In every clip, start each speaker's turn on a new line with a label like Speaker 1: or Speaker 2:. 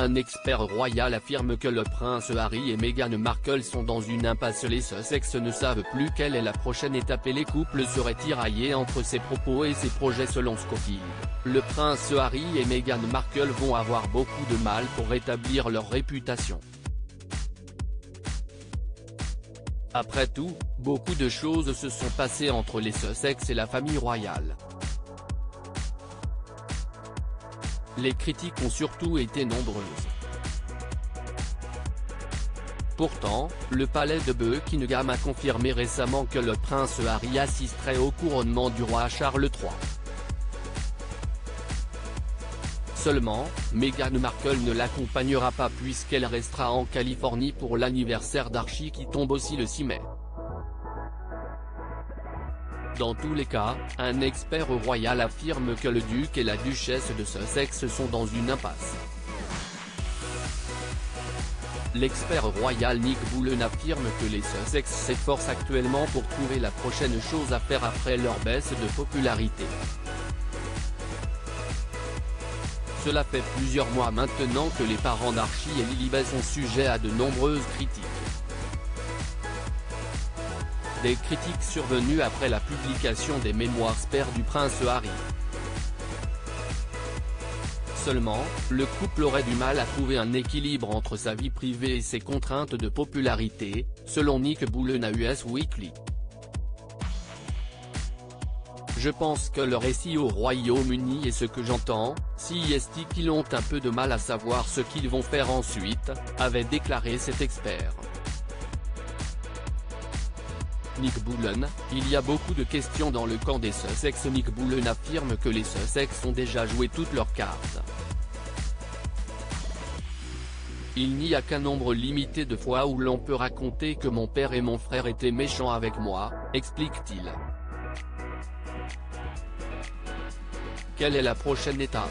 Speaker 1: Un expert royal affirme que le prince Harry et Meghan Markle sont dans une impasse. Les Sussex ne savent plus quelle est la prochaine étape et les couples seraient tiraillés entre ses propos et ses projets selon Scofield. Le prince Harry et Meghan Markle vont avoir beaucoup de mal pour rétablir leur réputation. Après tout, beaucoup de choses se sont passées entre les Sussex et la famille royale. Les critiques ont surtout été nombreuses. Pourtant, le palais de Buckingham a confirmé récemment que le prince Harry assisterait au couronnement du roi Charles III. Seulement, Meghan Markle ne l'accompagnera pas puisqu'elle restera en Californie pour l'anniversaire d'Archie qui tombe aussi le 6 mai. Dans tous les cas, un expert royal affirme que le duc et la duchesse de Sussex sont dans une impasse. L'expert royal Nick Bullen affirme que les Sussex s'efforcent actuellement pour trouver la prochaine chose à faire après leur baisse de popularité. Cela fait plusieurs mois maintenant que les parents d'Archie et Lilibet sont sujets à de nombreuses critiques. Des critiques survenues après la publication des mémoires pères du prince Harry. Seulement, le couple aurait du mal à trouver un équilibre entre sa vie privée et ses contraintes de popularité, selon Nick Bullen à Us Weekly. Je pense que le récit au Royaume-Uni et ce que j'entends, si est qu'ils ont un peu de mal à savoir ce qu'ils vont faire ensuite, avait déclaré cet expert. Nick Bullen, il y a beaucoup de questions dans le camp des Sussex. Nick Bullen affirme que les Sussex ont déjà joué toutes leurs cartes. Il n'y a qu'un nombre limité de fois où l'on peut raconter que mon père et mon frère étaient méchants avec moi, explique-t-il. Quelle est la prochaine étape?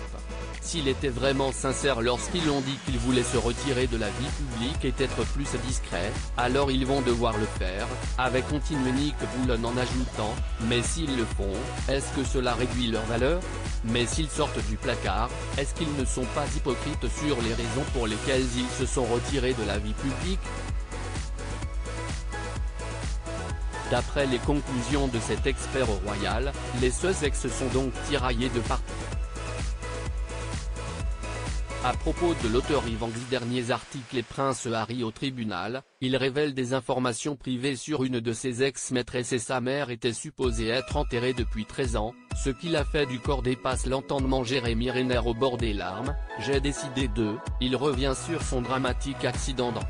Speaker 1: S'il était vraiment sincère lorsqu'ils ont dit qu'ils voulaient se retirer de la vie publique et être plus discret, alors ils vont devoir le faire, avait continué Nick Bullen en ajoutant, mais s'ils le font, est-ce que cela réduit leur valeur? Mais s'ils sortent du placard, est-ce qu'ils ne sont pas hypocrites sur les raisons pour lesquelles ils se sont retirés de la vie publique? D'après les conclusions de cet expert royal, les Sussex sont donc tiraillés de partout. À propos de l'auteur Evangeli, derniers articles et prince Harry au tribunal, il révèle des informations privées sur une de ses ex-maîtresses et sa mère était supposée être enterrée depuis 13 ans, ce qu'il a fait du corps dépasse l'entendement. Jérémy Renner au bord des larmes, j'ai décidé de, il revient sur son dramatique accident dans